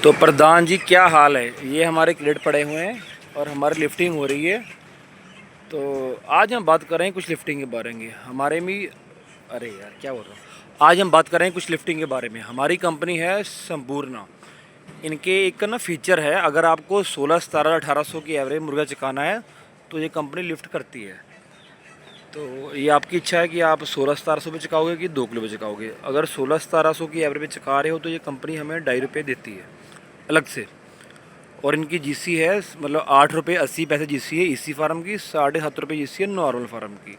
तो प्रधान जी क्या हाल है। ये हमारे क्रेट पड़े हुए हैं और हमारी लिफ्टिंग हो रही है। तो आज हम बात कर रहे हैं कुछ लिफ्टिंग के बारे में हमारे में। अरे यार क्या बोल रहा हूँ। आज हम बात कर रहे हैं कुछ लिफ्टिंग के बारे में। हमारी कंपनी है संपूर्णा। इनके एक ना फीचर है, अगर आपको 16 17 1800 की एवरेज मुर्गा चकाना है तो ये कंपनी लिफ्ट करती है। तो ये आपकी इच्छा है कि आप 16-1700 पे चकाओगे कि 2 किलो पे चकाओगे। अगर 16-1700 की एवरेज पे चका रहे हो तो ये कंपनी हमें ₹2.5 देती है अलग से। और इनकी जीसी है मतलब ₹8.80 जीसी है इसी फार्म की, ₹7.5 जीसी है नॉर्मल फार्म की।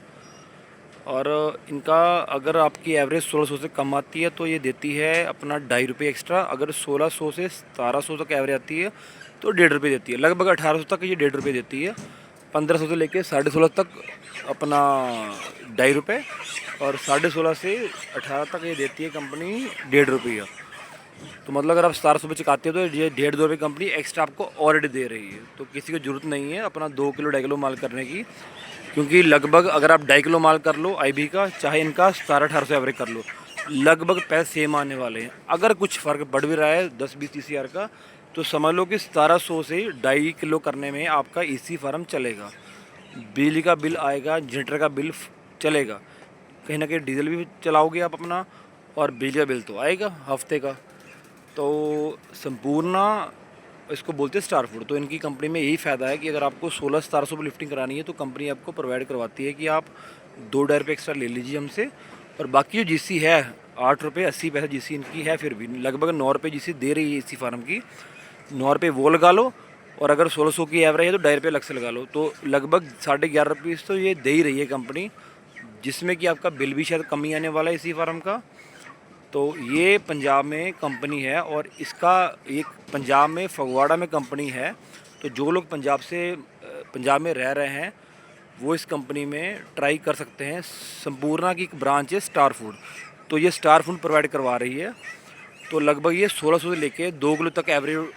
और इनका अगर आपकी एवरेज 1600 से कम आती है तो ये देती है अपना ₹2.5 एक्स्ट्रा। अगर 1600 से 1700 तक एवरेज आती है तो ₹1.5 देती है। लगभग 1800 तक ये ₹1.5 देती है। 1500 से लेके 16.5 तक अपना ₹2.5 और 16.5 से 18 तक ये देती है कंपनी ₹1.5। तो मतलब अगर आप 1700 रुपये चुकाते हो तो ये ₹1.5 कंपनी एक्स्ट्रा आपको ऑलरेडी दे रही है। तो किसी को ज़रूरत नहीं है अपना 2 किलो 2.5 किलो माल करने की, क्योंकि लगभग अगर आप 2.5 किलो माल कर लो आईबी का, चाहे इनका 17-1800 एवरेज कर लो, लगभग पैसे सेम आने वाले हैं। अगर कुछ फ़र्क बढ़ भी रहा है 10-20 TCR का, तो समझ लो कि 1700 से 2.5 किलो करने में आपका इसी फार्म चलेगा। बिजली का बिल आएगा, जनरेटर का बिल चलेगा, कहीं ना कहीं डीजल भी चलाओगे आप अपना, और बिजली का बिल तो आएगा हफ्ते का। तो संपूर्णा इसको बोलते हैं स्टार फूड। तो इनकी कंपनी में यही फ़ायदा है कि अगर आपको 16-1700 पर लिफ्टिंग करानी है तो कंपनी आपको प्रोवाइड करवाती है कि आप ₹2.5 एक्स्ट्रा ले लीजिए हमसे। और बाकी जो जीसी है ₹8.80 जीसी इनकी है, फिर भी लगभग ₹9 जीसी दे रही है इसी फार्म की। ₹9 वो लगा लो, और अगर 1600 की एवरेज है तो ₹2.5 अलग से लगा लो। तो लगभग ₹11.5 तो ये दे ही रही है कंपनी, जिसमें कि आपका बिल भी शायद कम ही आने वाला है इसी फार्म का। तो ये पंजाब में कंपनी है, और इसका एक पंजाब में फगवाड़ा में कंपनी है। तो जो लोग पंजाब में रह रहे हैं वो इस कंपनी में ट्राई कर सकते हैं। संपूर्णा की एक ब्रांच है स्टार फूड, तो ये स्टार फूड प्रोवाइड करवा रही है। तो लगभग ये 1600 से लेके 2 किलो तक एवरेज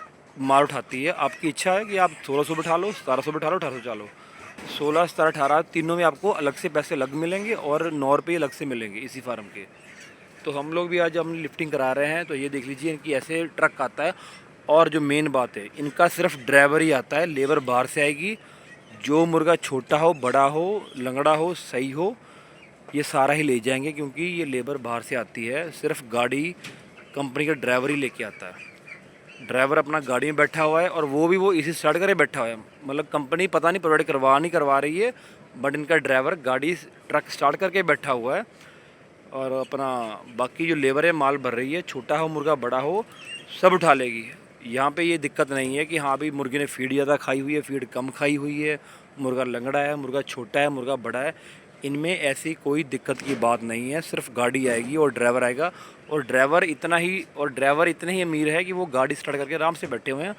माल उठाती है। आपकी इच्छा है कि आप 1600 बिठा लो, 1700 बिठा लो, 1800 चालो। 16, 17, 18 तीनों में आपको अलग से पैसे अलग मिलेंगे और ₹9 अलग से मिलेंगे इसी फार्म के। तो हम लोग भी आज हम लिफ्टिंग करा रहे हैं। तो ये देख लीजिए इनकी ऐसे ट्रक आता है। और जो मेन बात है, इनका सिर्फ ड्राइवर ही आता है, लेबर बाहर से आएगी। जो मुर्गा छोटा हो, बड़ा हो, लंगड़ा हो, सही हो, ये सारा ही ले जाएंगे, क्योंकि ये लेबर बाहर से आती है। सिर्फ गाड़ी कंपनी का ड्राइवर ही लेके आता है। ड्राइवर अपना गाड़ी में बैठा हुआ है, और वो भी वो इसी स्टार्ट करे बैठा हुआ है। मतलब कंपनी पता नहीं प्रोवाइड करवा रही है, बट इनका ड्राइवर गाड़ी ट्रक स्टार्ट करके बैठा हुआ है। और अपना बाकी जो लेबर है माल भर रही है, छोटा हो मुर्गा बड़ा हो सब उठा लेगी। यहाँ पे ये दिक्कत नहीं है कि हाँ भाई मुर्गे ने फीड ज़्यादा खाई हुई है, फीड कम खाई हुई है, मुर्गा लंगड़ा है, मुर्गा छोटा है, मुर्गा बड़ा है। इनमें ऐसी कोई दिक्कत की बात नहीं है। सिर्फ गाड़ी आएगी और ड्राइवर आएगा, और ड्राइवर इतने ही अमीर है कि वो गाड़ी स्टार्ट करके आराम से बैठे हुए हैं